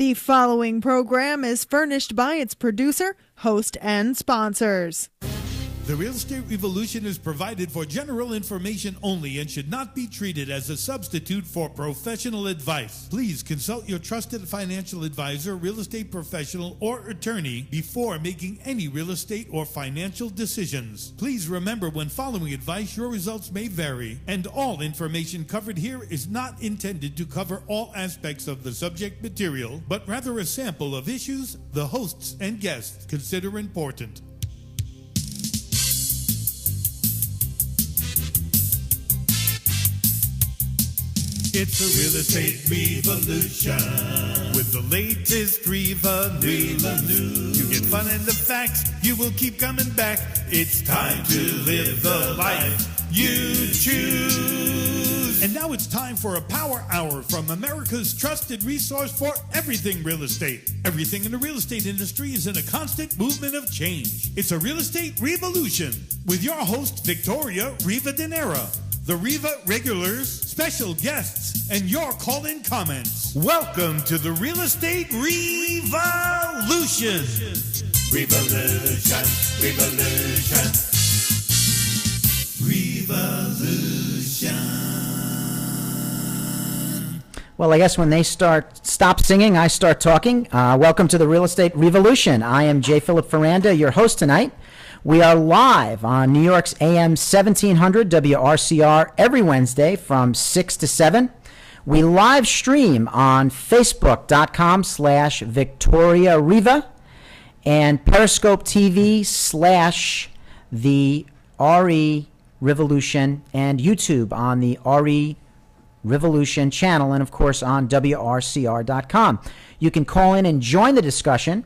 The following program is furnished by its producer, host, and sponsors. The Real Estate Revolution is provided for general information only and should not be treated as a substitute for professional advice. Please consult your trusted financial advisor, real estate professional, or attorney before making any real estate or financial decisions. Please remember, when following advice, your results may vary, and all information covered here is not intended to cover all aspects of the subject material, but rather a sample of issues the hosts and guests consider important. It's a real estate revolution with the latest Riva news. You get fun and the facts, you will keep coming back. It's time to live the life you choose. And now it's time for a power hour from America's trusted resource for everything real estate. Everything in the real estate industry is in a constant movement of change. It's a real estate revolution with your host, Victoria Rivadeneira, the Riva regulars, special guests, and your call-in comments. Welcome to the Real Estate RIVAlution. RIVAlution, RIVAlution, RIVAlution. Well, I guess when they stop singing, I start talking. Welcome to the Real Estate Revolution. I am J. Philip Ferranda, your host tonight. We are live on New York's AM 1700 WRCR every Wednesday from 6 to 7. We live stream on Facebook.com/Victoria Riva and Periscope TV/the RIValution and YouTube on the RIValution channel, and of course on WRCR.com. You can call in and join the discussion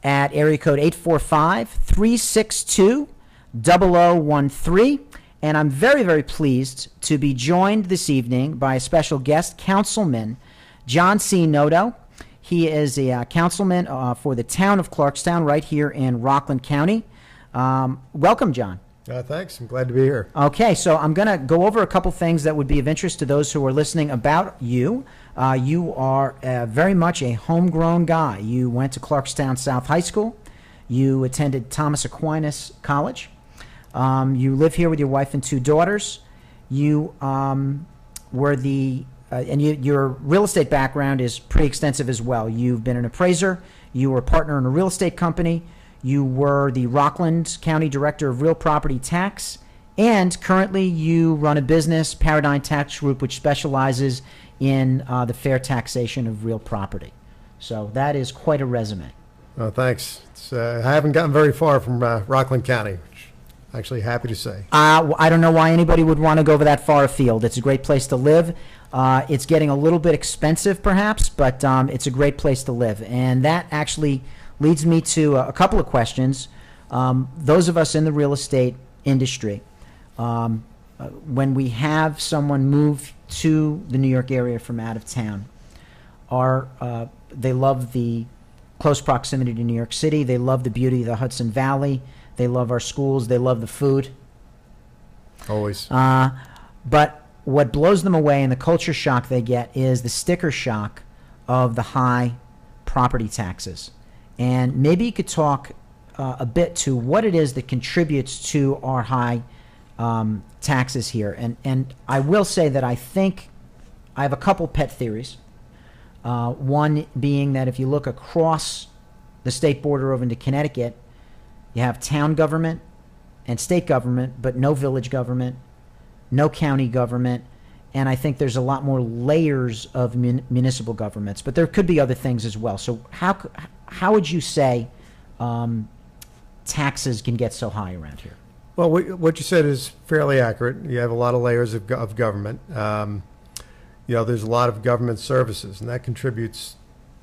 at area code 845-362-0013. And I'm very, very pleased to be joined this evening by a special guest, Councilman John C. Noto. He is a councilman for the town of Clarkstown right here in Rockland County. Welcome, John. Thanks. I'm glad to be here. Okay, so I'm going to go over a couple things that would be of interest to those who are listening about you. You are very much a homegrown guy. You went to Clarkstown South High School. You attended Thomas Aquinas College. You live here with your wife and two daughters. You were your real estate background is pretty extensive as well. You've been an appraiser. You were a partner in a real estate company. You were the Rockland County Director of Real Property Tax. And currently you run a business, Paradigm Tax Group, which specializes in the fair taxation of real property. So that is quite a resume. Oh, thanks. I haven't gotten very far from Rockland County, which I'm actually happy to say. I don't know why anybody would want to go that far afield. It's a great place to live. It's getting a little bit expensive, perhaps, but it's a great place to live. And that actually leads me to a couple of questions. Those of us in the real estate industry, when we have someone move to the New York area from out of town, they love the close proximity to New York City. They love the beauty of the Hudson Valley. They love our schools. They love the food. Always. But what blows them away and the culture shock they get is the sticker shock of the high property taxes. And maybe you could talk a bit to what it is that contributes to our high taxes here. And I will say that I think I have a couple pet theories. One being that if you look across the state border over into Connecticut, you have town government and state government, but no village government, no county government. And I think there's a lot more layers of municipal governments, but there could be other things as well. So how would you say taxes can get so high around here? Well, what you said is fairly accurate. You have a lot of layers of government. There's a lot of government services, and that contributes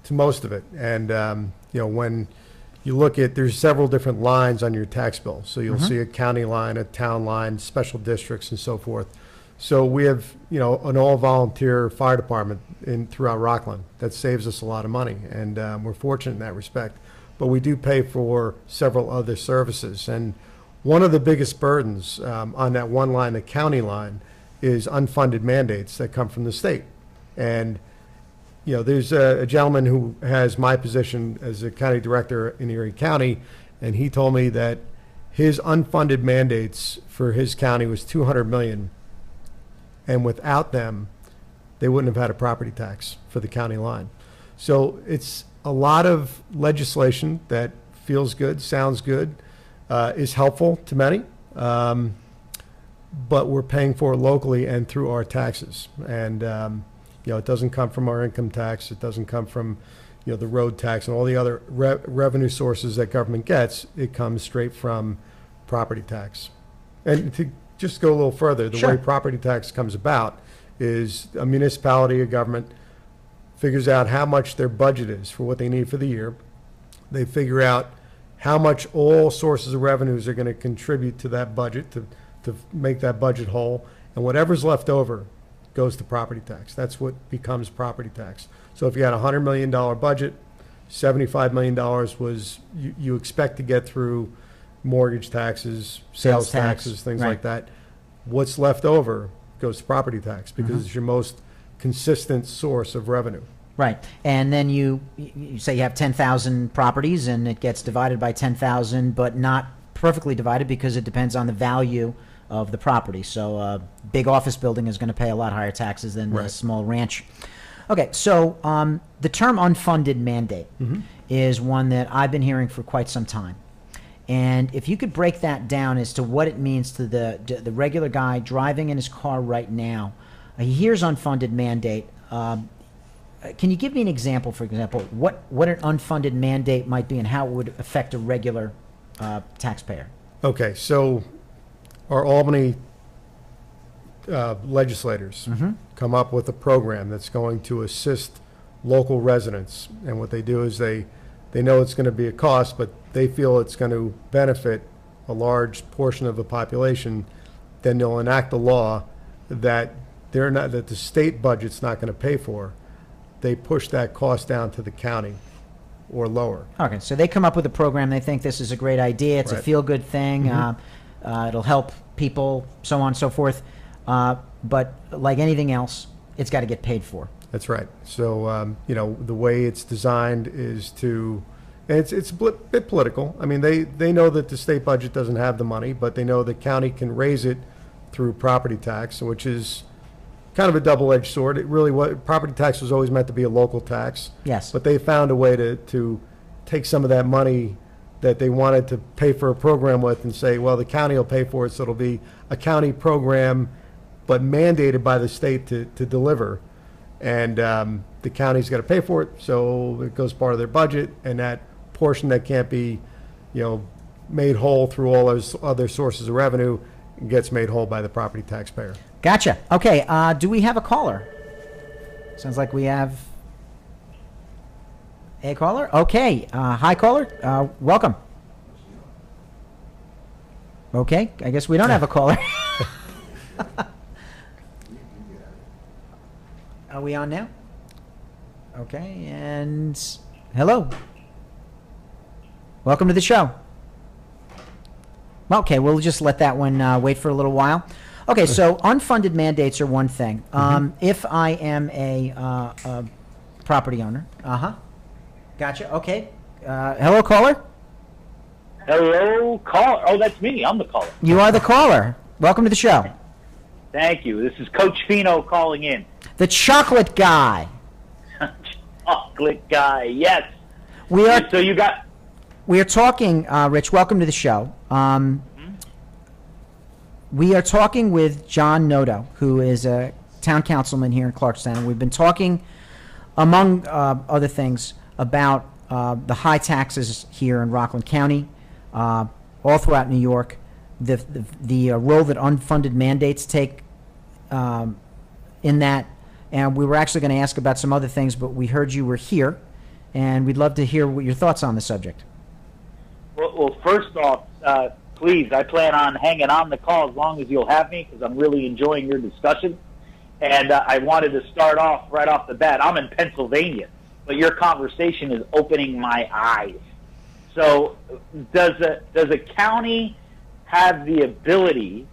to most of it. And, when you look at, there's several different lines on your tax bill. So you'll see a county line, a town line, special districts, and so forth. So we have, an all-volunteer fire department throughout Rockland that saves us a lot of money, and we're fortunate in that respect. But we do pay for several other services, and one of the biggest burdens on that one line, the county line, is unfunded mandates that come from the state. And there's a gentleman who has my position as a county director in Erie County, and he told me that his unfunded mandates for his county was $200 million, and without them, they wouldn't have had a property tax for the county line. So it's a lot of legislation that feels good, sounds good, is helpful to many, but we're paying for it locally and through our taxes. And it doesn't come from our income tax. It doesn't come from the road tax and all the other revenue sources that government gets. It comes straight from property tax. And to just go a little further, the Sure. way property tax comes about is a municipality or government figures out how much their budget is for what they need for the year. They figure out how much all sources of revenues are going to contribute to that budget to make that budget whole, and whatever's left over goes to property tax. That's what becomes property tax. So if you had a $100 million budget, $75 million was you expect to get through mortgage taxes, sales tax, taxes, things right. like that. What's left over goes to property tax because it's your most consistent source of revenue. Right. And then you say you have 10,000 properties and it gets divided by 10,000, but not perfectly divided because it depends on the value of the property. So a big office building is going to pay a lot higher taxes than a Right. small ranch. Okay, so the term unfunded mandate is one that I've been hearing for quite some time. And if you could break that down as to what it means to the regular guy driving in his car right now, he hears unfunded mandate. Can you give me an example, for example, what an unfunded mandate might be and how it would affect a regular taxpayer? Okay, so our Albany legislators come up with a program that's going to assist local residents. And what they do is they know it's going to be a cost, but they feel it's going to benefit a large portion of the population. Then they'll enact a law that that the state budget's not going to pay for. They push that cost down to the county or lower. Okay, so they come up with a program. They think this is a great idea. It's a Right. feel-good thing. It'll help people, so on and so forth. But like anything else, it's got to get paid for. That's right. So, the way it's designed is to, and it's a bit political. I mean, they know that the state budget doesn't have the money, but they know the county can raise it through property tax, which is kind of a double-edged sword. It really property tax was always meant to be a local tax. Yes. But they found a way to take some of that money that they wanted to pay for a program with and say, well, the county will pay for it, so it'll be a county program, but mandated by the state to deliver. And the county's got to pay for it, so it goes part of their budget, and that portion that can't be, made whole through all those other sources of revenue gets made whole by the property taxpayer. Gotcha. Okay, do we have a caller? Sounds like we have a caller. Okay, hi caller. Welcome. Okay, I guess we don't have a caller. Are we on now? Okay, and hello. Welcome to the show. Okay, we'll just let that one wait for a little while. Okay, so unfunded mandates are one thing. If I am a property owner, gotcha. Okay, hello, caller. Hello, caller. Oh, that's me. I'm the caller. You are the caller. Welcome to the show. Thank you. This is Coach Fino calling in. The chocolate guy. Chocolate guy. Yes. We are. So you got. We are talking, Rich. Welcome to the show. We are talking with John Noto, who is a town councilman here in Clarkstown. We've been talking, among other things, about the high taxes here in Rockland County, all throughout New York, the role that unfunded mandates take in that. And we were actually going to ask about some other things, but we heard you were here, and we'd love to hear what your thoughts on the subject. Well, first off, please, I plan on hanging on the call as long as you'll have me because I'm really enjoying your discussion. And I wanted to start off right off the bat. I'm in Pennsylvania, but your conversation is opening my eyes. So does a county have the ability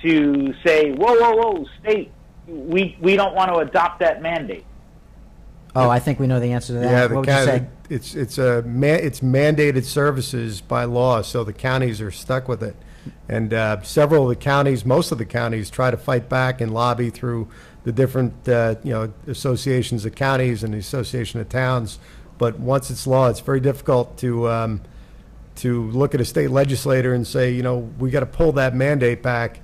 to say, whoa, state, we don't want to adopt that mandate? Oh, I think we know the answer to that. Yeah, What would you say? it's mandated services by law, so the counties are stuck with it. And several of the counties, most of the counties, try to fight back and lobby through the different associations of counties and the association of towns. But once it's law, it's very difficult to look at a state legislator and say, we got to pull that mandate back,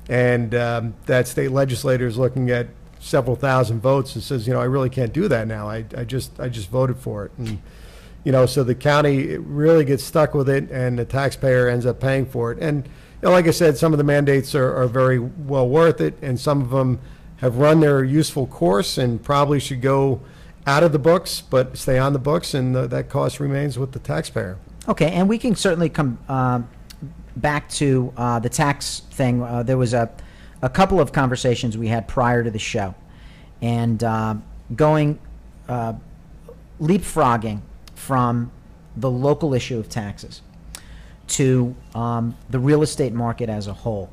and that state legislator is looking at several thousand votes and says, I really can't do that now. I just voted for it. And, so the county really gets stuck with it, and the taxpayer ends up paying for it. And, like I said, some of the mandates are very well worth it, and some of them have run their useful course and probably should go out of the books, but stay on the books, and that cost remains with the taxpayer. Okay, and we can certainly come back to the tax thing. There was a couple of conversations we had prior to the show, and leapfrogging from the local issue of taxes to the real estate market as a whole.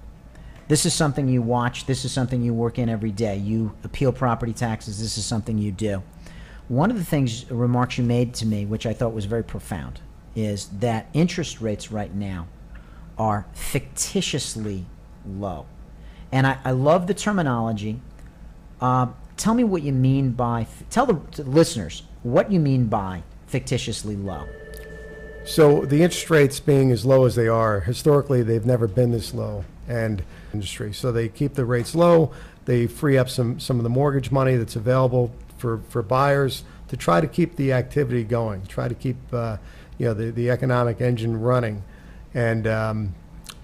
This is something you watch. This is something you work in every day. You appeal property taxes. This is something you do. One of the remarks you made to me, which I thought was very profound, is that interest rates right now are fictitiously low. And I love the terminology. Tell me what you mean by, tell the listeners what you mean by fictitiously low. So the interest rates being as low as they are, historically they've never been this low, and industry. So they keep the rates low. They free up some of the mortgage money that's available for buyers to try to keep the activity going, try to keep the economic engine running. And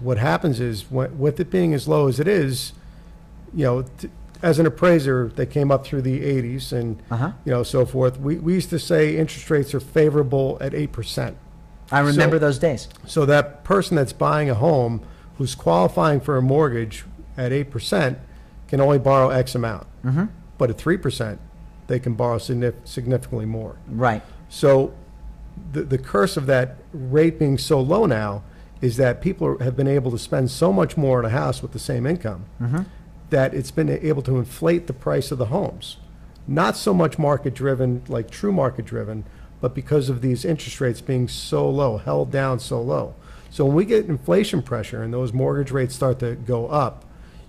what happens is, with it being as low as it is, as an appraiser that came up through the 80s and so forth, we used to say interest rates are favorable at 8%. I remember those days. So that person that's buying a home who's qualifying for a mortgage at 8% can only borrow X amount. Mm-hmm. But at 3%, they can borrow significantly more. Right. So the curse of that rate being so low now is that people have been able to spend so much more on a house with the same income that it's been able to inflate the price of the homes. Not so much market-driven, like true market-driven, but because of these interest rates being so low, held down so low. So when we get inflation pressure and those mortgage rates start to go up,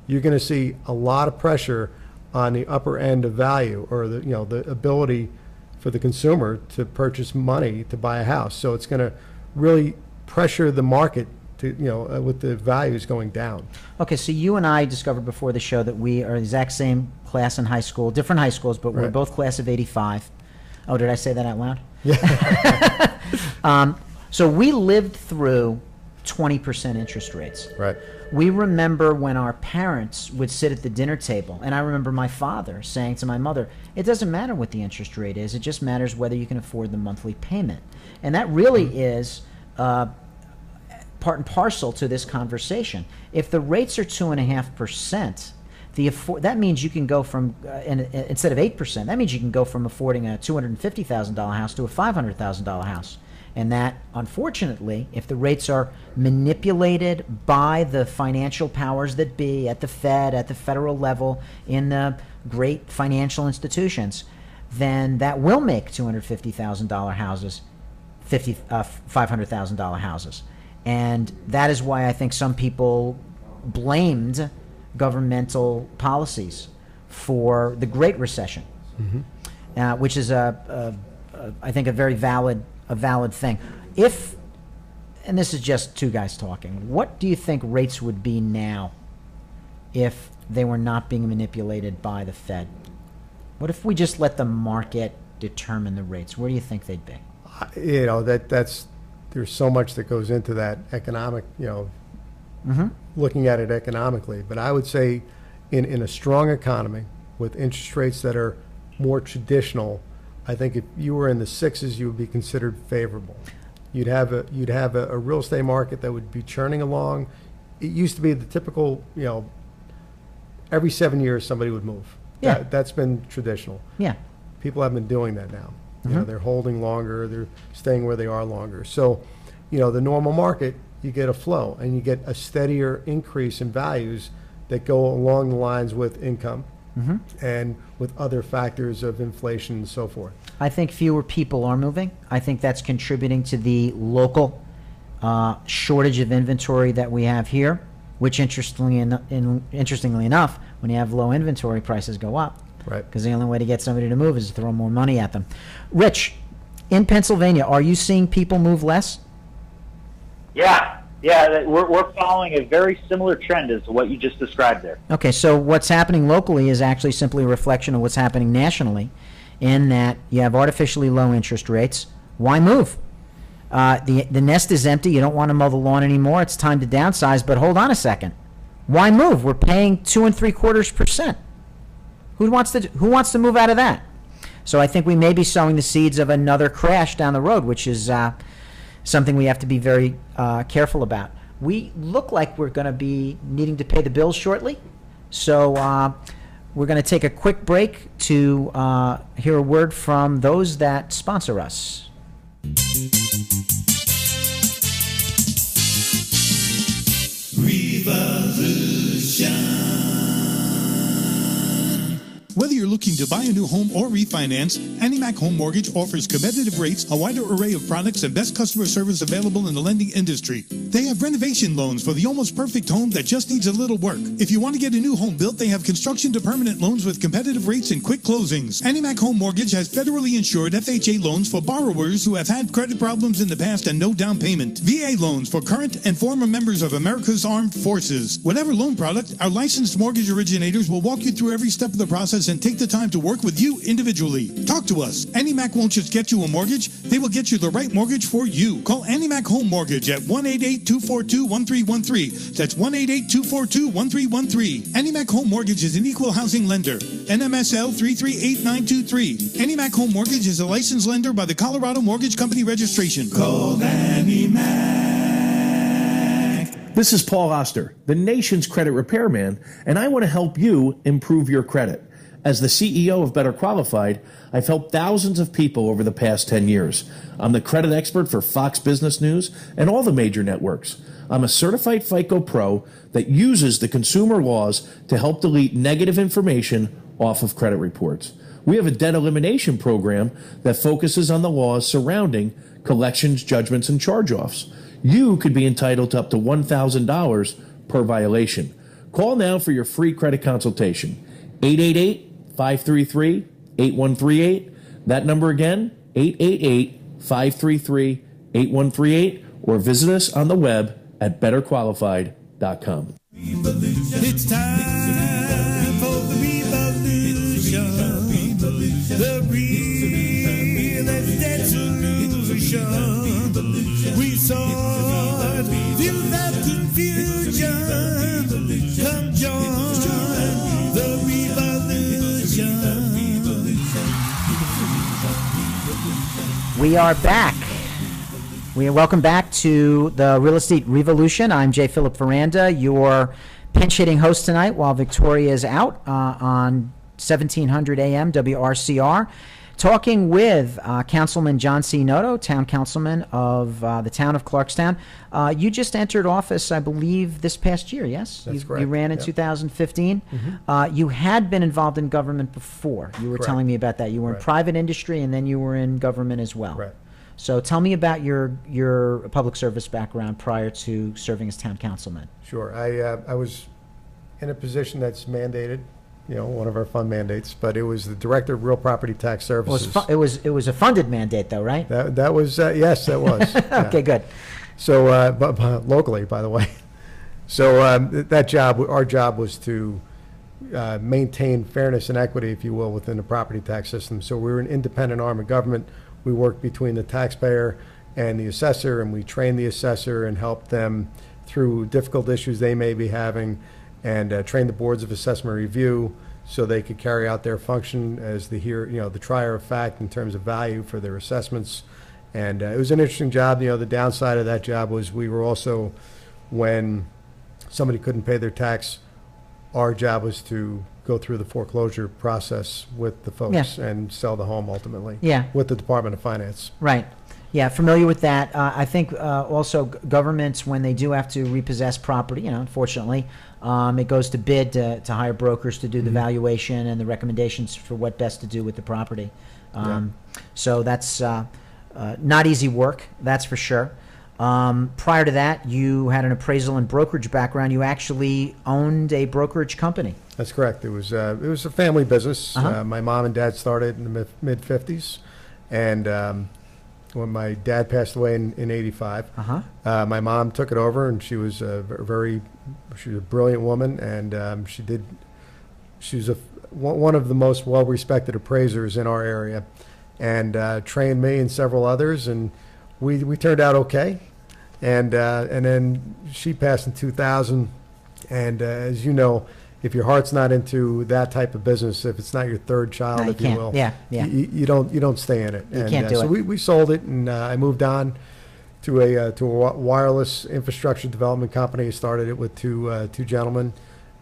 you're going to see a lot of pressure on the upper end of value, or the ability for the consumer to purchase money to buy a house. So it's going to really pressure the market to, with the values going down. Okay, so you and I discovered before the show that we are the exact same class in high school, different high schools, but we're both class of 85. Oh, did I say that out loud? Yeah. So we lived through 20% interest rates. Right. We remember when our parents would sit at the dinner table, and I remember my father saying to my mother, it doesn't matter what the interest rate is, it just matters whether you can afford the monthly payment. And that really is part and parcel to this conversation. If the rates are 2.5%, that means you can go from, instead of 8%, that means you can go from affording a $250,000 house to a $500,000 house. And that, unfortunately, if the rates are manipulated by the financial powers that be at the Fed, at the federal level, in the great financial institutions, then that will make $250,000 houses $500,000 houses. And that is why I think some people blamed governmental policies for the Great Recession, which is I think a very valid thing. And this is just two guys talking, what do you think rates would be now if they were not being manipulated by the Fed? What if we just let the market determine the rates? Where do you think they'd be? There's so much that goes into that economic, looking at it economically. But I would say in a strong economy with interest rates that are more traditional, I think if you were in the sixes, you would be considered favorable. You'd have a real estate market that would be churning along. It used to be the typical, every 7 years somebody would move. Yeah. That's been traditional. Yeah. People have been doing that now. They're holding longer, they're staying where they are longer. So, the normal market, you get a flow and you get a steadier increase in values that go along the lines with income, and with other factors of inflation and so forth. I think fewer people are moving. I think that's contributing to the local shortage of inventory that we have here, which interestingly enough, when you have low inventory, prices go up. Right. Because the only way to get somebody to move is to throw more money at them. Rich, in Pennsylvania, are you seeing people move less? Yeah, we're following a very similar trend as to what you just described there. Okay, so what's happening locally is actually simply a reflection of what's happening nationally, in that you have artificially low interest rates. Why move? The nest is empty. You don't want to mow the lawn anymore. It's time to downsize. But hold on a second. Why move? We're paying 2.75%. Who wants to move out of that? So I think we may be sowing the seeds of another crash down the road, which is something we have to be very careful about. We look like we're going to be needing to pay the bills shortly. So we're going to take a quick break to hear a word from those that sponsor us. RIVAlution. Whether you're looking to buy a new home or refinance, AnnieMac Home Mortgage offers competitive rates, a wider array of products, and best customer service available in the lending industry. They have renovation loans for the almost perfect home that just needs a little work. If you want to get a new home built, they have construction to permanent loans with competitive rates and quick closings. AnnieMac Home Mortgage has federally insured FHA loans for borrowers who have had credit problems in the past and no down payment. VA loans for current and former members of America's Armed Forces. Whatever loan product, our licensed mortgage originators will walk you through every step of the process and take the time to work with you individually. Talk to us. AnnieMac won't just get you a mortgage, they will get you the right mortgage for you. Call AnnieMac Home Mortgage at 1-888-242-1313. That's 1-888-242-1313. AnnieMac Home Mortgage is an equal housing lender. NMSL 338923. AnnieMac Home Mortgage is a licensed lender by the Colorado Mortgage Company Registration. Call AnnieMac. This is Paul Oster, the nation's credit repairman, and I want to help you improve your credit. As the CEO of Better Qualified, I've helped thousands of people over the past 10 years. I'm the credit expert for Fox Business News and all the major networks. I'm a certified FICO Pro that uses the consumer laws to help delete negative information off of credit reports. We have a debt elimination program that focuses on the laws surrounding collections, judgments, and charge-offs. You could be entitled to up to $1,000 per violation. Call now for your free credit consultation. 888-533-8138. That number again, 888-533-8138, or visit us on the web at betterqualified.com. It's time for the revolution. The real estate solution. We sort through that confusion. Come join the revolution. We are back. Welcome back to the Real Estate RIVAlution. I'm J. Philip Veranda, your pinch-hitting host tonight while Victoria is out on 1700 AM WRCR, talking with Councilman John C. Noto, Town Councilman of the town of Clarkstown. You just entered office, I believe, this past year, yes? That's You correct. ran in 2015. You had been involved in government before. You were Correct. telling me about that. You were in Right. private industry, and then you were in government as well. Right. So tell me about your public service background prior to serving as town councilman. Sure. I was in a position that's mandated, one of our fund mandates, but it was the Director of Real Property Tax Services. It was a funded mandate, though, right? That was, yes, that was. Yeah. Okay, good. So, but locally, by the way. So our job was to maintain fairness and equity, if you will, within the property tax system. So we were an independent arm of government. We worked between the taxpayer and the assessor, and we trained the assessor and helped them through difficult issues they may be having, and train the boards of assessment review so they could carry out their function as the trier of fact in terms of value for their assessments. And it was an interesting job. The downside of that job was we were also, when somebody couldn't pay their tax, our job was to go through the foreclosure process with the folks and sell the home ultimately. Yeah. With the Department of Finance. Right. Yeah, familiar with that. I think also governments, when they do have to repossess property, unfortunately, it goes to bid to hire brokers to do the valuation and the recommendations for what best to do with the property. So that's not easy work, that's for sure. Prior to that, you had an appraisal and brokerage background. You actually owned a brokerage company. That's correct. It was a family business. My mom and dad started in the mid '50s, and when my dad passed away in '85, my mom took it over, and she was a brilliant woman, and she was one of the most well-respected appraisers in our area, and trained me and several others, and we turned out okay. And then she passed in 2000, and as you know, if your heart's not into that type of business, if it's not your third child, No, if you will, you don't stay in it. You can't do so it. we sold it, and I moved on to a wireless infrastructure development company. Started it with two gentlemen,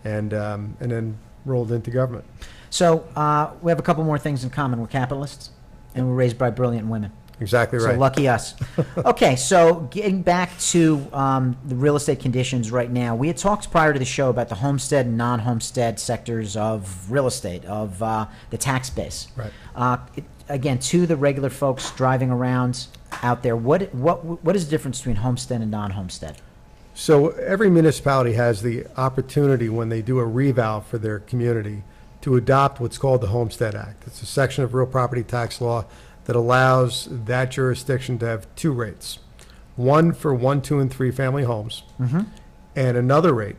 and then rolled into government. So we have a couple more things in common. We're capitalists, and we're raised by brilliant women. Exactly right. So lucky us. Okay, so getting back to the real estate conditions right now, we had talked prior to the show about the homestead and non-homestead sectors of real estate, of the tax base. Right. Again, to the regular folks driving around out there, what is the difference between homestead and non-homestead? So every municipality has the opportunity, when they do a reval for their community, to adopt what's called the Homestead Act. It's a section of real property tax law that allows that jurisdiction to have two rates. One for 1, 2, and 3 family homes, and another rate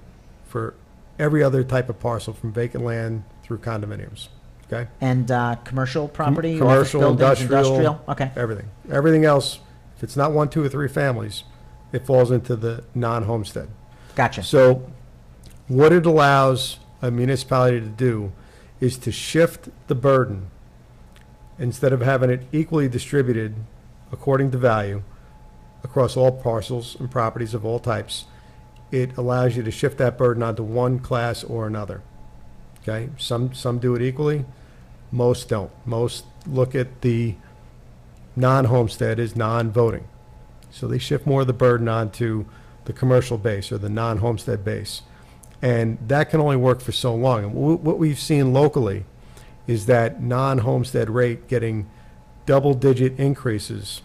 for every other type of parcel, from vacant land through condominiums. Okay? And commercial property, commercial, office buildings, industrial, Okay. everything. Everything else, if it's not 1, 2, or 3 families, it falls into the non-homestead. Gotcha. So what it allows a municipality to do is to shift the burden. Instead of having it equally distributed according to value across all parcels and properties of all types, it allows you to shift that burden onto one class or another. Okay? Some do it equally, most don't. Most look at the non-homestead as non-voting. So they shift more of the burden onto the commercial base or the non-homestead base. And that can only work for so long. And what we've seen locally is that non-homestead rate getting double-digit increases,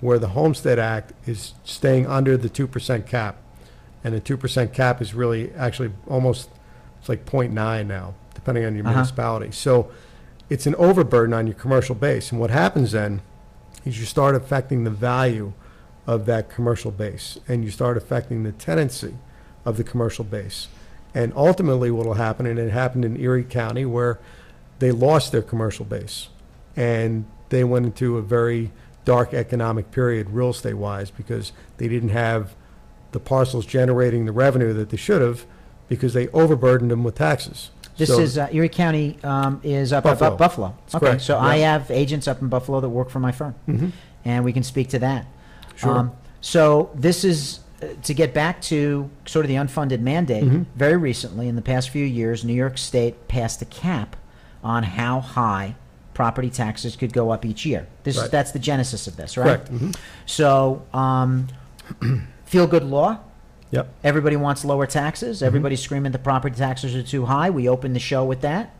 where the Homestead Act is staying under the 2% cap. And the 2% cap is really actually almost, it's like 0.9 now, depending on your municipality. So it's an overburden on your commercial base. And what happens then is you start affecting the value of that commercial base, and you start affecting the tenancy of the commercial base. And ultimately what will happen, and it happened in Erie County, where they lost their commercial base, and they went into a very dark economic period real estate-wise, because they didn't have the parcels generating the revenue that they should have, because they overburdened them with taxes. This is Erie County is up Buffalo. Up Buffalo. That's Okay, correct. so Yeah. I have agents up in Buffalo that work for my firm, and we can speak to that. Sure. So this is to get back to sort of the unfunded mandate. Very recently, in the past few years, New York State passed a cap on how high property taxes could go up each year. Right. That's the genesis of this, right? Correct. So, feel good law. Yep. Everybody wants lower taxes. Everybody's screaming the property taxes are too high. We opened the show with that.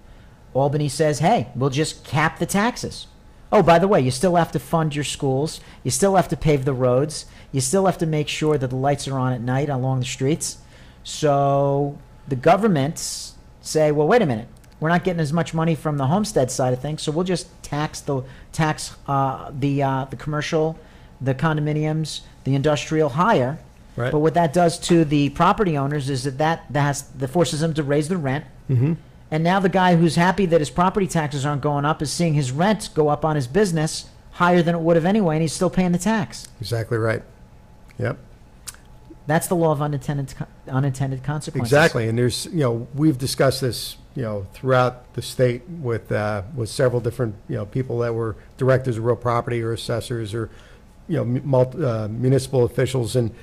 Albany says, hey, we'll just cap the taxes. Oh, by the way, you still have to fund your schools. You still have to pave the roads. You still have to make sure that the lights are on at night along the streets. So the governments say, well, wait a minute. We're not getting as much money from the homestead side of things, so we'll just tax the commercial, the condominiums, the industrial higher. Right. But what that does to the property owners is that forces them to raise the rent. And now the guy who's happy that his property taxes aren't going up is seeing his rent go up on his business higher than it would have anyway, and he's still paying the tax. Exactly right. Yep. That's the law of unintended consequences. Exactly. And there's, we've discussed this, throughout the state with several different, people that were directors of real property or assessors or, municipal officials. And,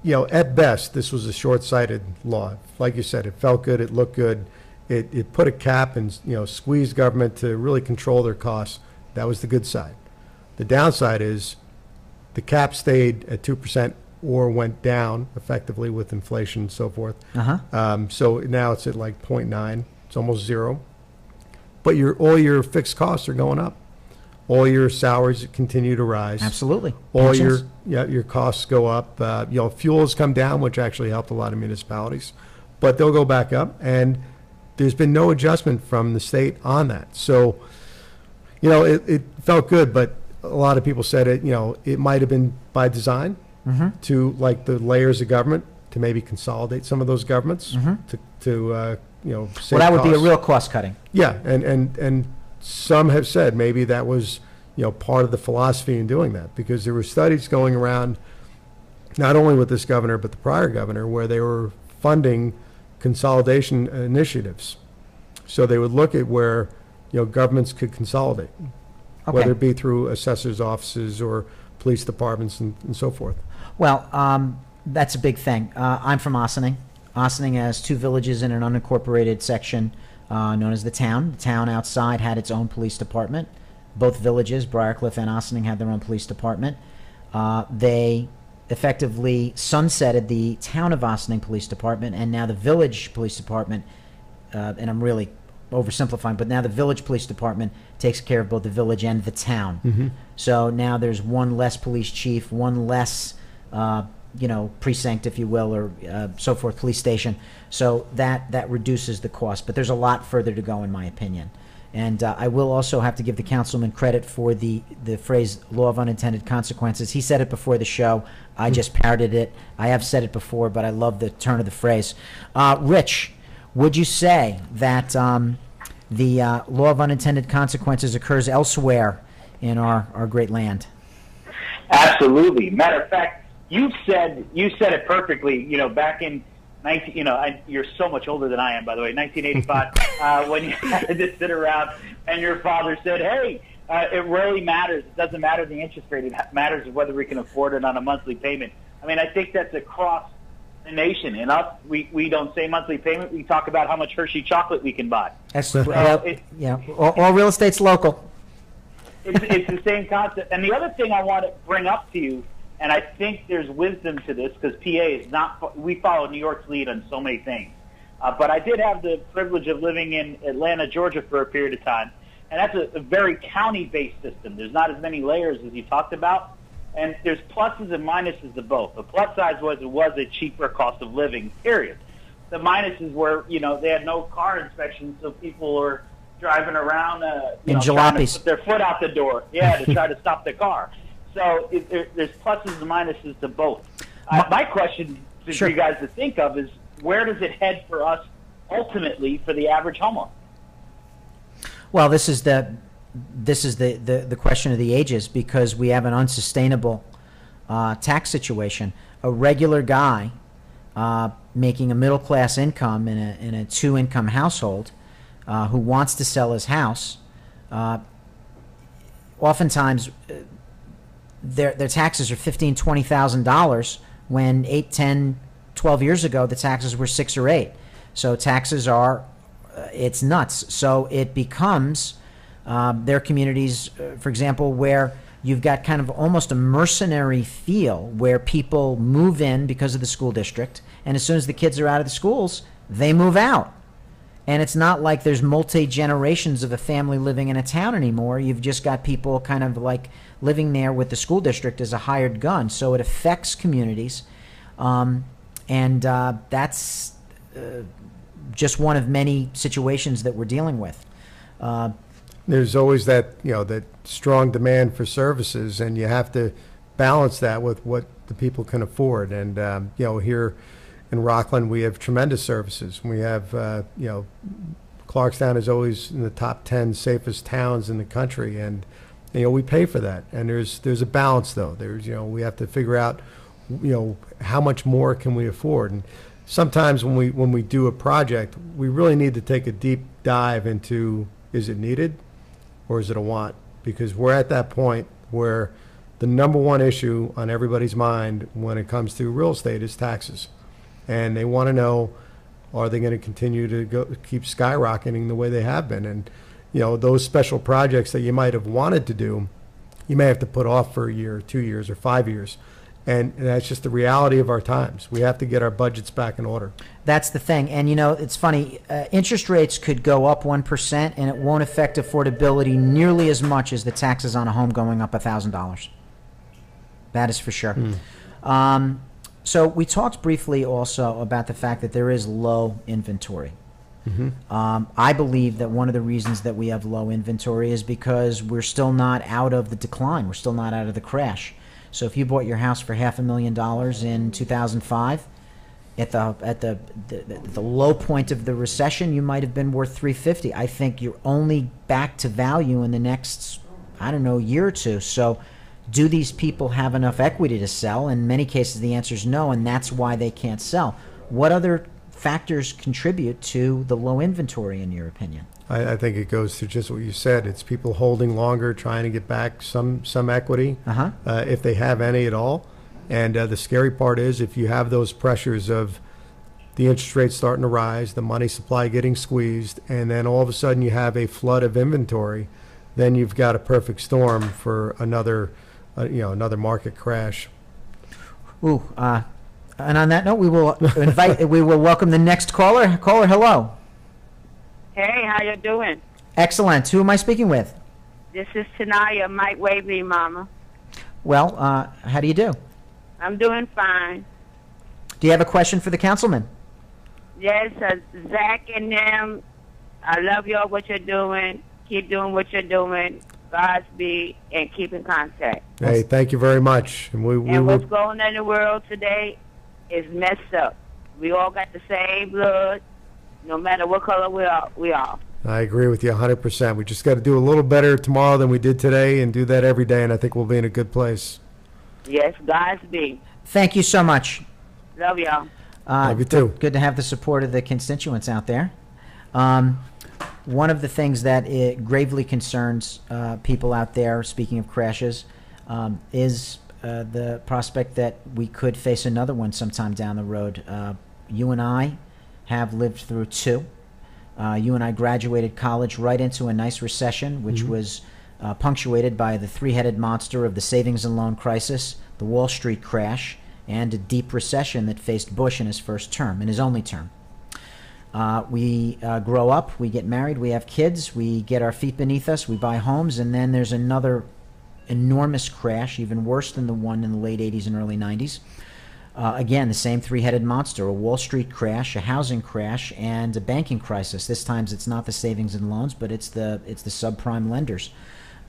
at best, this was a short-sighted law. Like you said, it felt good. It looked good. It put a cap and, squeezed government to really control their costs. That was the good side. The downside is the cap stayed at 2% or went down effectively with inflation and so forth. So now it's at like 0.9. It's almost zero. But all your fixed costs are going up. All your salaries continue to rise. Absolutely. All Pensions. your costs go up. Fuel has come down, which actually helped a lot of municipalities, but they'll go back up. And there's been no adjustment from the state on that. So, it felt good, but a lot of people said it might have been by design to, like, the layers of government, to maybe consolidate some of those governments to save That would be a costs. real cost cutting. Yeah, and some have said maybe that was, part of the philosophy in doing that, because there were studies going around, not only with this governor, but the prior governor, where they were funding consolidation initiatives. So they would look at where, governments could consolidate, whether it be through assessors' offices or police departments and so forth. Well, that's a big thing. I'm from Ossining. Ossining has 2 villages in an unincorporated section known as the town. The town outside had its own police department. Both villages, Briarcliff and Ossining, had their own police department. They effectively sunsetted the town of Ossining Police Department, and now the village police department, and I'm really oversimplifying, but now the village police department takes care of both the village and the town. So now there's one less police chief, one less precinct, if you will, or so forth, police station. So that reduces the cost. But there's a lot further to go, in my opinion. And I will also have to give the councilman credit for the phrase law of unintended consequences. He said it before the show. I just parroted it. I have said it before, but I love the turn of the phrase. Rich, would you say that the law of unintended consequences occurs elsewhere in our great land? Absolutely. Matter of fact, you said it perfectly. Back in 19, you're so much older than I am, by the way. 1985, when you had to sit around and your father said, "Hey, it really matters. It doesn't matter the interest rate. It matters whether we can afford it on a monthly payment." I mean, I think that's across the nation. And us, we don't say monthly payment. We talk about how much Hershey chocolate we can buy. That's all real estate's local. It's the same concept. And the other thing I want to bring up to you, and I think there's wisdom to this, because PA is not, we follow New York's lead on so many things. But I did have the privilege of living in Atlanta, Georgia for a period of time. And that's a very county-based system. There's not as many layers as you talked about. And there's pluses and minuses of both. The plus side was it was a cheaper cost of living, period. The minuses were, they had no car inspections, so people were driving around, in trying jalopies, to put their foot out the door, to try to stop the car. So there's pluses and minuses to both. My question for you guys to think of is, where does it head for us ultimately for the average homeowner? Well, this is the question of the ages, because we have an unsustainable tax situation. A regular guy making a middle class income in a 2-income household who wants to sell his house, oftentimes their taxes are $15,000, $20,000 when 8, 10, 12 years ago the taxes were 6 or 8. So taxes are it's nuts. So it becomes there are communities, for example, where you've got kind of almost a mercenary feel, where people move in because of the school district, and as soon as the kids are out of the schools, they move out. And it's not like there's multi-generations of a family living in a town anymore. You've just got people kind of like living there with the school district as a hired gun. So it affects communities. And that's just one of many situations that we're dealing with. There's always that, that strong demand for services, and you have to balance that with what the people can afford. And, here in Rockland, we have tremendous services. We have, Clarkstown is always in the top 10 safest towns in the country, and we pay for that. And there's a balance, though. There's we have to figure out how much more can we afford. And sometimes when we do a project, we really need to take a deep dive into, is it needed or is it a want? Because we're at that point where the number one issue on everybody's mind when it comes to real estate is taxes. And they want to know, are they going to continue to keep skyrocketing the way they have been? And those special projects that you might have wanted to do, you may have to put off for a year, 2 years, or 5 years. And that's just the reality of our times. We have to get our budgets back in order. That's the thing. And, it's funny. Interest rates could go up 1%, and it won't affect affordability nearly as much as the taxes on a home going up $1,000. That is for sure. So we talked briefly also about the fact that there is low inventory. I believe that one of the reasons that we have low inventory is because we're still not out of the decline. We're still not out of the crash. So if you bought your house for $500,000 in 2005, at the low point of the recession, you might have been worth $350,000. I think you're only back to value in the next, year or two. So do these people have enough equity to sell? In many cases, the answer is no, and that's why they can't sell. What other factors contribute to the low inventory, in your opinion? I think it goes to just what you said. It's people holding longer, trying to get back some equity, if they have any at all. And the scary part is if you have those pressures of the interest rates starting to rise, the money supply getting squeezed, and then all of a sudden you have a flood of inventory, then you've got a perfect storm for another market crash. Ooh, and on that note, we will welcome the next caller. Caller, hello. Hey, how you doing? Excellent. Who am I speaking with? This is Tanaya, Mike Wavy, Mama. Well, how do you do? I'm doing fine. Do you have a question for the councilman? Yes, Zach and them, I love y'all, what you're doing. Keep doing what you're doing. Godspeed, and keep in contact. Hey, thank you very much. And what's going on in the world today is messed up. We all got the same blood. No matter what color we are. I agree with you 100%. We just got to do a little better tomorrow than we did today and do that every day, and I think we'll be in a good place. Yes, Godspeed. Thank you so much. Love y'all. Love you too. Good to have the support of the constituents out there. One of the things that gravely concerns people out there, speaking of crashes, is the prospect that we could face another one sometime down the road. You and I have lived through two. You and I graduated college right into a nice recession, which was punctuated by the three-headed monster of the savings and loan crisis, the Wall Street crash, and a deep recession that faced Bush in his first term, in his only term. We grow up, we get married, we have kids, we get our feet beneath us, we buy homes, and then there's another enormous crash, even worse than the one in the late 80s and early 90s. Again, the same three-headed monster, a Wall Street crash, a housing crash, and a banking crisis. This time it's not the savings and loans, but it's the subprime lenders.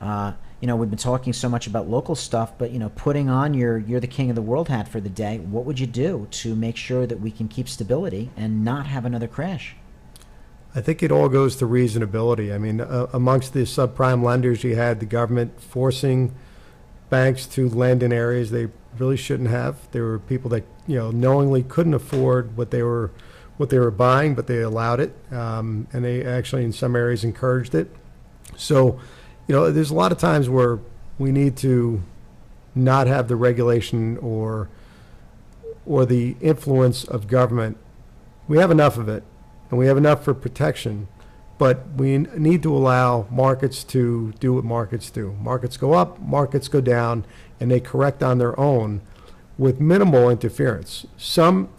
We've been talking so much about local stuff, but, putting on your "you're the king of the world" hat for the day, what would you do to make sure that we can keep stability and not have another crash? I think it all goes to reasonability. I mean, amongst the subprime lenders, you had the government forcing banks to lend in areas they really shouldn't have. There were people that knowingly couldn't afford what they were buying, but they allowed it, and they actually in some areas encouraged it. So, there's a lot of times where we need to not have the regulation or the influence of government. We have enough of it, and we have enough for protection, but we need to allow markets to do what markets do. Markets go up, markets go down, and they correct on their own with minimal interference. Some,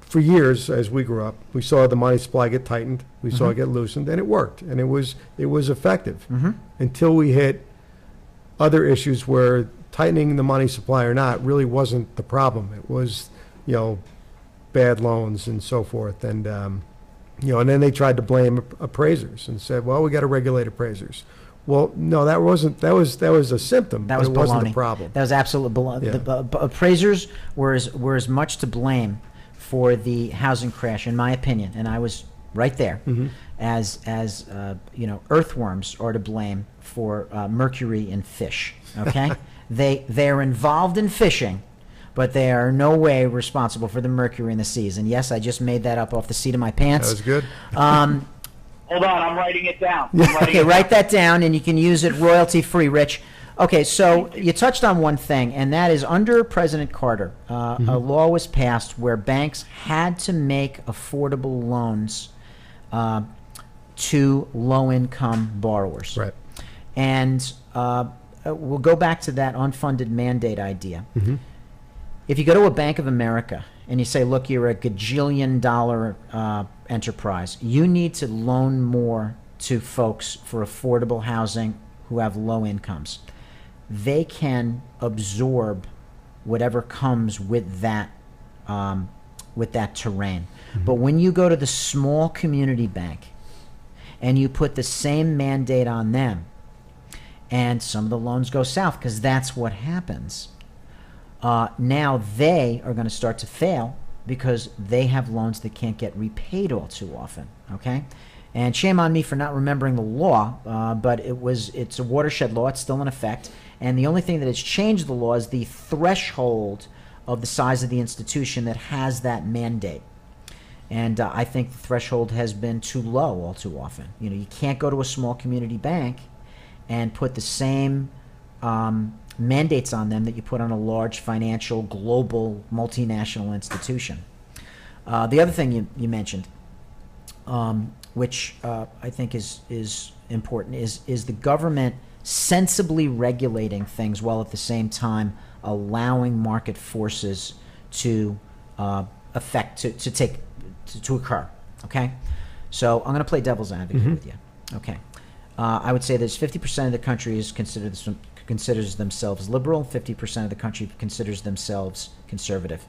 for years as we grew up, we saw the money supply get tightened, we saw it get loosened, and it worked, and it was effective until we hit other issues where tightening the money supply or not really wasn't the problem. It was, bad loans and so forth, and and then they tried to blame appraisers and said, well, we got to regulate appraisers. Well, no, that was a symptom. That was but it baloney. Wasn't the problem. That was absolute baloney. Yeah. The appraisers were as much to blame for the housing crash, in my opinion, and I was right there, as earthworms are to blame for mercury in fish. Okay, they are involved in fishing, but they are no way responsible for the mercury in the seas. And yes, I just made that up off the seat of my pants. That was good. Hold on, I'm writing it down. Okay, write that down, and you can use it royalty-free, Rich. Okay, so you touched on one thing, and that is under President Carter, a law was passed where banks had to make affordable loans to low-income borrowers. Right. And we'll go back to that unfunded mandate idea. If you go to a Bank of America and you say, look, you're a gajillion dollar enterprise, you need to loan more to folks for affordable housing who have low incomes. They can absorb whatever comes with that terrain. But when you go to the small community bank and you put the same mandate on them, and some of the loans go south because that's what happens, now they are going to start to fail because they have loans that can't get repaid all too often. Okay, and shame on me for not remembering the law, but it's a watershed law. It's still in effect, and the only thing that has changed the law is the threshold of the size of the institution that has that mandate. And I think the threshold has been too low all too often. You can't go to a small community bank and put the same mandates on them that you put on a large financial, global, multinational institution. The other thing you mentioned, which I think is important, is the government sensibly regulating things while at the same time allowing market forces to occur. Okay, so I'm going to play devil's advocate with you. Okay, I would say there's 50% of the country considers themselves liberal, 50% of the country considers themselves conservative.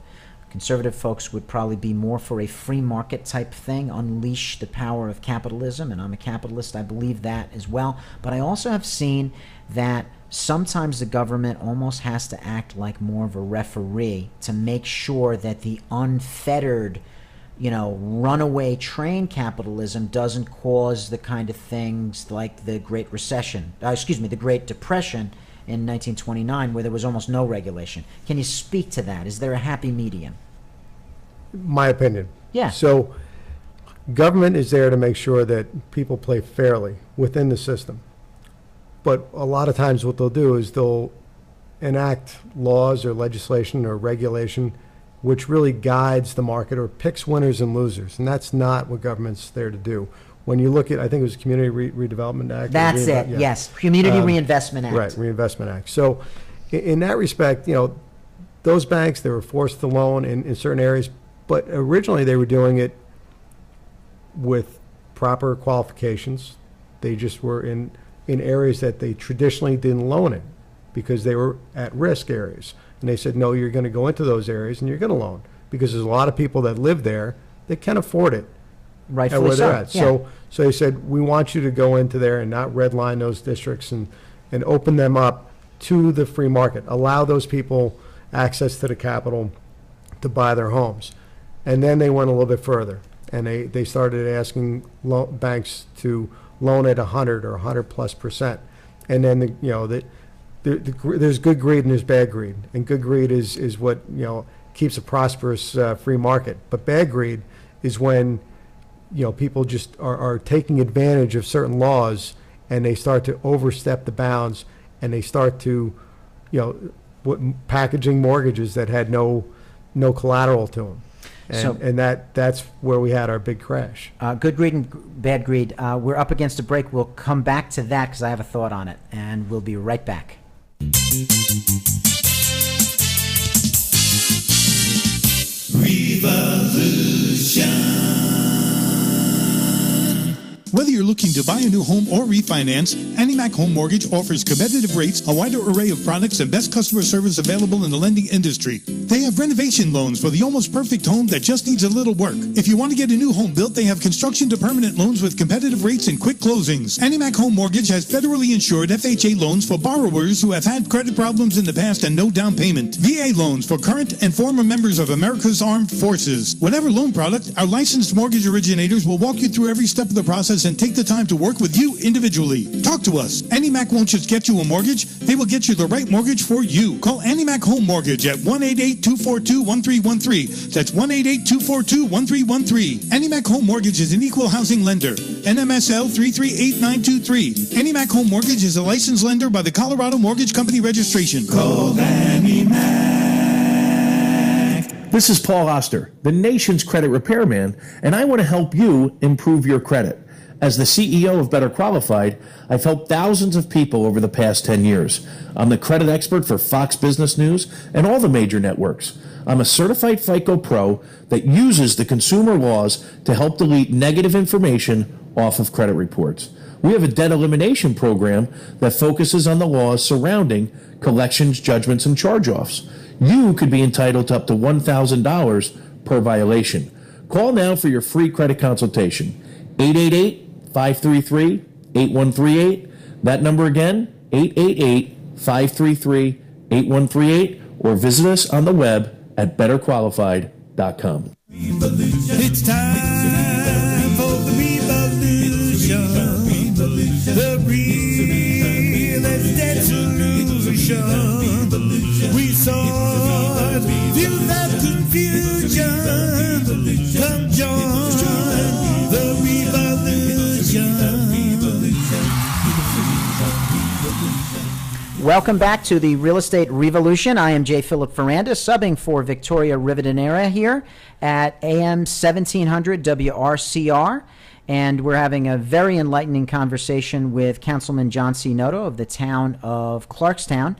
Conservative folks would probably be more for a free market type thing, unleash the power of capitalism, and I'm a capitalist. I believe that as well. But I also have seen that sometimes the government almost has to act like more of a referee to make sure that the unfettered, runaway train capitalism doesn't cause the kind of things like the Great Depression in 1929, where there was almost no regulation. Can you speak to that? Is there a happy medium? My opinion. Yeah. So government is there to make sure that people play fairly within the system. But a lot of times what they'll do is they'll enact laws or legislation or regulation which really guides the market or picks winners and losers. And that's not what government's there to do. When you look at, I think it was Community Redevelopment Act. That's it, yeah. Yes. Community Reinvestment Act. Right, Reinvestment Act. So in that respect, those banks, they were forced to loan in certain areas, but originally they were doing it with proper qualifications. They just were in areas that they traditionally didn't loan in because they were at-risk areas. And they said, no, you're going to go into those areas and you're going to loan because there's a lot of people that live there that can afford it. Rightfully where they're so. at. Yeah. So they said, we want you to go into there and not redline those districts and open them up to the free market. Allow those people access to the capital to buy their homes. And then they went a little bit further. And they started asking banks to loan at 100 or 100+%. And then, there's good greed and there's bad greed. And good greed is what, keeps a prosperous free market. But bad greed is when people just are taking advantage of certain laws and they start to overstep the bounds and they start to, packaging mortgages that had no collateral to them. And that's where we had our big crash. Good greed and bad greed. We're up against a break. We'll come back to that because I have a thought on it, and we'll be right back. RIVAlution. Whether you're looking to buy a new home or refinance, AnnieMac Home Mortgage offers competitive rates, a wider array of products, and best customer service available in the lending industry. They have renovation loans for the almost perfect home that just needs a little work. If you want to get a new home built, they have construction to permanent loans with competitive rates and quick closings. AnnieMac Home Mortgage has federally insured FHA loans for borrowers who have had credit problems in the past and no down payment. VA loans for current and former members of America's Armed Forces. Whatever loan product, our licensed mortgage originators will walk you through every step of the process and take the time to work with you individually. Talk to us. AnnieMac won't just get you a mortgage, they will get you the right mortgage for you. Call AnnieMac Home Mortgage at 1-888-242-1313. That's 1-888-242-1313. AnnieMac Home Mortgage is an equal housing lender. NMSL 338923. AnnieMac Home Mortgage is a licensed lender by the Colorado Mortgage Company Registration. Call AnnieMac. This is Paul Oster, the nation's credit repairman, and I want to help you improve your credit. As the CEO of Better Qualified, I've helped thousands of people over the past 10 years. I'm the credit expert for Fox Business News and all the major networks. I'm a certified FICO Pro that uses the consumer laws to help delete negative information off of credit reports. We have a debt elimination program that focuses on the laws surrounding collections, judgments, and charge-offs. You could be entitled to up to $1,000 per violation. Call now for your free credit consultation. 888-533-8138. That number again, 888-533-8138, or visit us on the web at betterqualified.com. It's time for the revolution. The real estate solution. We saw through that confusion. Come join the revolution. Welcome back to the Real Estate Revolution. I am J. Philip Ferranda, subbing for Victoria Rivadeneira here at AM 1700 WRCR. And we're having a very enlightening conversation with Councilman John C. Noto of the town of Clarkstown.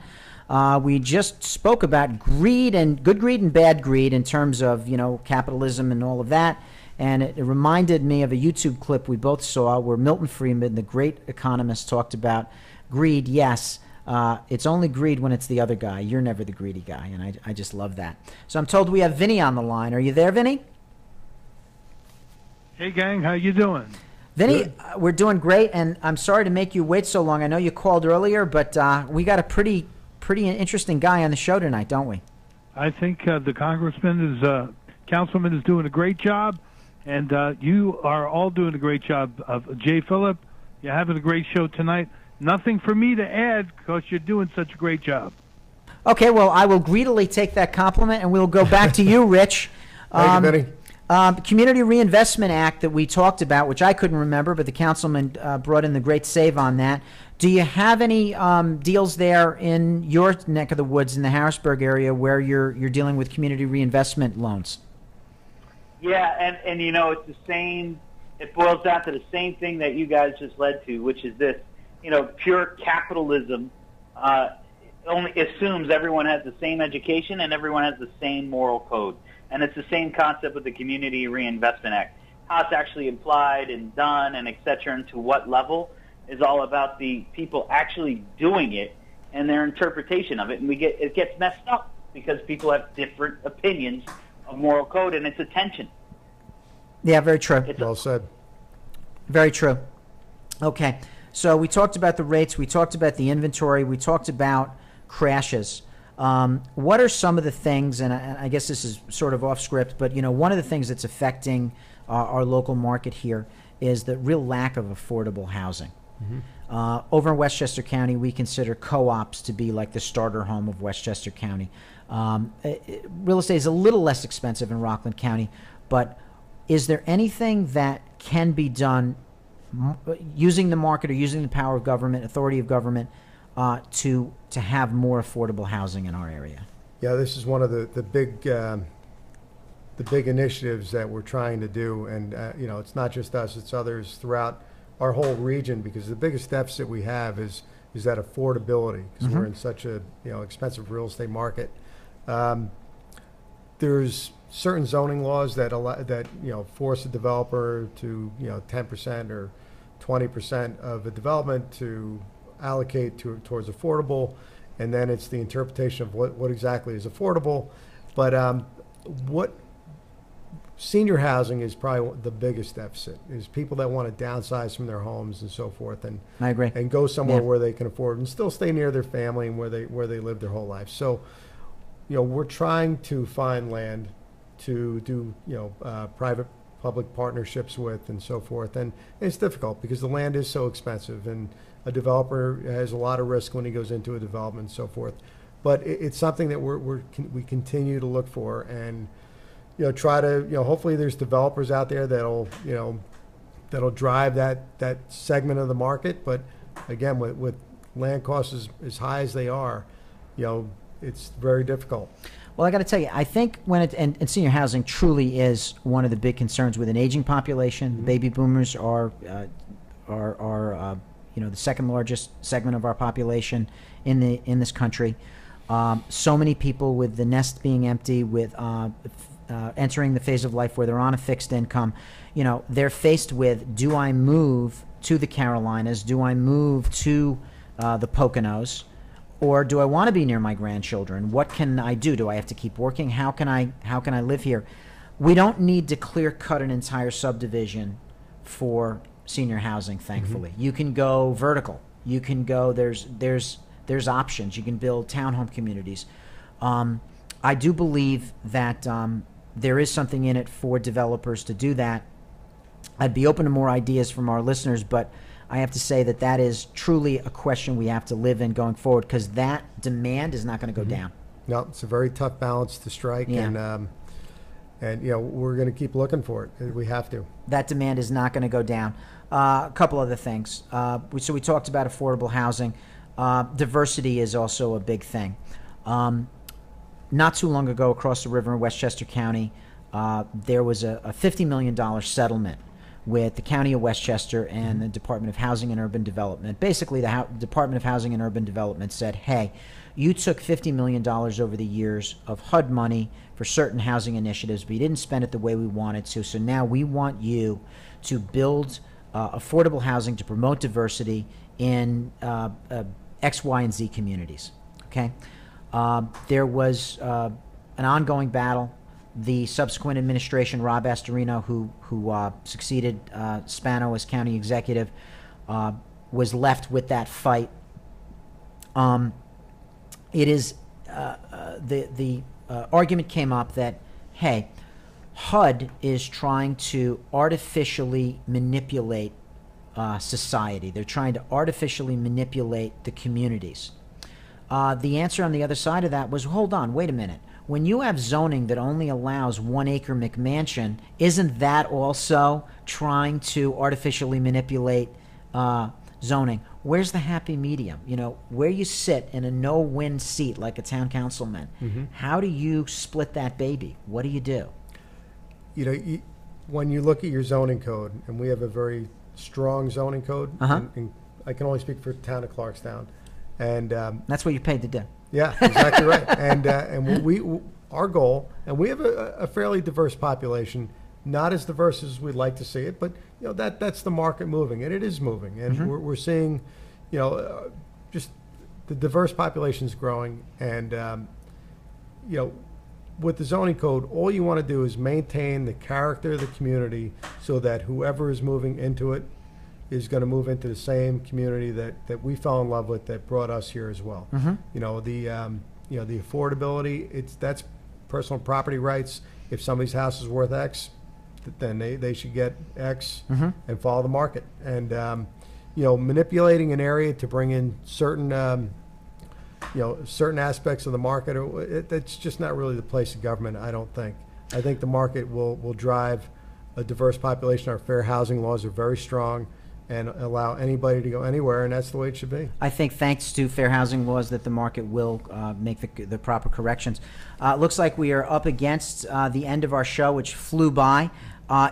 We just spoke about greed and good greed and bad greed in terms of, capitalism and all of that. And it reminded me of a YouTube clip we both saw where Milton Friedman, the great economist, talked about greed. Yes, it's only greed when it's the other guy. You're never the greedy guy. And I just love that. So I'm told we have Vinny on the line. Are you there, Vinny? Hey, gang, how you doing? Vinny, we're doing great, and I'm sorry to make you wait so long. I know you called earlier, but we got a pretty interesting guy on the show tonight, don't we? I think the councilman is doing a great job, and you are all doing a great job. Jay Phillip, you're having a great show tonight. Nothing for me to add because you're doing such a great job. Okay, well, I will greedily take that compliment, and we'll go back to you, Rich. Thank you, Vinny. Community Reinvestment Act that we talked about, which I couldn't remember, but the councilman brought in the great save on that. Do you have any deals there in your neck of the woods in the Harrisburg area where you're dealing with community reinvestment loans? Yeah, and it's the same. It boils down to the same thing that you guys just led to, which is this. Pure capitalism only assumes everyone has the same education and everyone has the same moral code. And it's the same concept with the Community Reinvestment Act. How it's actually applied and done and et cetera, and to what level is all about the people actually doing it and their interpretation of it. And it gets messed up because people have different opinions of moral code, and it's a tension. Yeah, very true. Well said. Very true. Okay, so we talked about the rates, we talked about the inventory, we talked about crashes. What are some of the things, and I guess this is sort of off script, but one of the things that's affecting our local market here is the real lack of affordable housing. Mm-hmm. Over in Westchester County, we consider co-ops to be like the starter home of Westchester County. Real estate is a little less expensive in Rockland County, but is there anything that can be done using the market or using the power of government, authority of government, to have more affordable housing in our area? Yeah, this is one of the big initiatives that we're trying to do, and it's not just us; it's others throughout our whole region. Because the biggest deficit we have is that affordability, because we're in such a expensive real estate market. There's certain zoning laws that force a developer to 10% or 20% of a development to allocate towards affordable, and then it's the interpretation of what exactly is affordable. But what senior housing is probably the biggest deficit, is people that want to downsize from their homes and so forth, and I agree, and go somewhere where they can afford and still stay near their family and where they live their whole life. So we're trying to find land to do private public partnerships with and so forth, and it's difficult because the land is so expensive, and a developer has a lot of risk when he goes into a development and so forth. But it's something that we continue to look for, and try to hopefully there's developers out there that'll drive that segment of the market. But again, with land costs as high as they are, it's very difficult. Well, I got to tell you, I think when and senior housing truly is one of the big concerns with an aging population. Baby boomers are the second largest segment of our population in this country. So many people with the nest being empty, with entering the phase of life where they're on a fixed income. They're faced with: do I move to the Carolinas? Do I move to the Poconos? Or do I want to be near my grandchildren? What can I do? Do I have to keep working? How can I live here? We don't need to clear cut an entire subdivision for senior housing, thankfully. You can go vertical. You can go, there's options. You can build townhome communities. I do believe that there is something in it for developers to do that. I'd be open to more ideas from our listeners, but I have to say that is truly a question we have to live in going forward, because that demand is not going to go down. No, it's a very tough balance to strike, and we're going to keep looking for it. We have to. That demand is not going to go down. A couple other things. So we talked about affordable housing. Diversity is also a big thing. Not too long ago, across the river in Westchester County, there was a $50 million settlement with the County of Westchester and the Department of Housing and Urban Development. Basically, the Department of Housing and Urban Development said, hey, you took $50 million over the years of HUD money for certain housing initiatives, but you didn't spend it the way we wanted to, so now we want you to build affordable housing to promote diversity in X, Y, and Z communities. Okay? There was an ongoing battle. The subsequent administration, Rob Astorino, who succeeded Spano as county executive, was left with that fight. The argument came up that, hey, HUD is trying to artificially manipulate society. They're trying to artificially manipulate the communities. The answer on the other side of that was, hold on, wait a minute. When you have zoning that only allows 1 acre McMansion, isn't that also trying to artificially manipulate zoning? Where's the happy medium? Where you sit in a no-win seat like a town councilman, how do you split that baby? What do you do? When you look at your zoning code, and we have a very strong zoning code, and I can only speak for the town of Clarkstown, and that's what you're paid to do. Yeah, exactly right. And our goal, and we have a fairly diverse population, not as diverse as we'd like to see it, but that's the market moving, and it is moving, and we're seeing, just the diverse population is growing, and with the zoning code, all you want to do is maintain the character of the community so that whoever is moving into it is going to move into the same community that we fell in love with, that brought us here as well. The affordability, that's personal property rights. If somebody's house is worth X, then they should get X and follow the market. And manipulating an area to bring in certain certain aspects of the market, that's just not really the place of government, I don't think. I think the market will drive a diverse population. Our fair housing laws are very strong and allow anybody to go anywhere, and that's the way it should be. I think thanks to fair housing laws that the market will make the proper corrections. Looks like we are up against the end of our show, which flew by.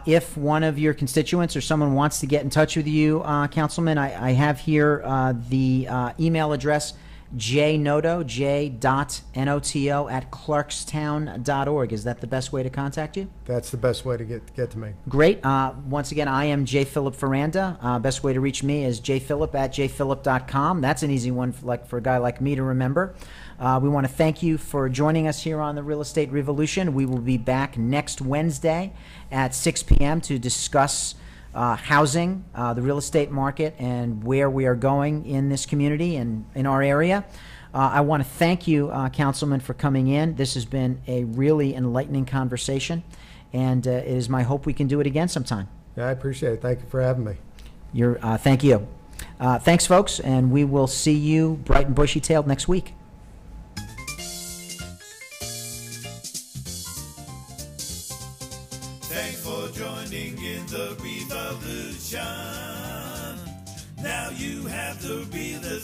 If one of your constituents or someone wants to get in touch with you, Councilman, I have here the email address, jnoto, j.noto at clarkstown.org. Is that the best way to contact you? That's the best way to get to me. Great. Once again, I am J. Philip Ferranda. Best way to reach me is jphilip@jphilip.com. That's an easy one for a guy like me to remember. We want to thank you for joining us here on the Real Estate Revolution. We will be back next Wednesday at 6 p.m. to discuss housing, the real estate market, and where we are going in this community and in our area. I want to thank you, Councilman, for coming in. This has been a really enlightening conversation, and it is my hope we can do it again sometime. Yeah, I appreciate it. Thank you for having me. Thank you. Thanks, folks, and we will see you bright and bushy-tailed next week. Thanks for joining in the revolution. Now you have the real estate.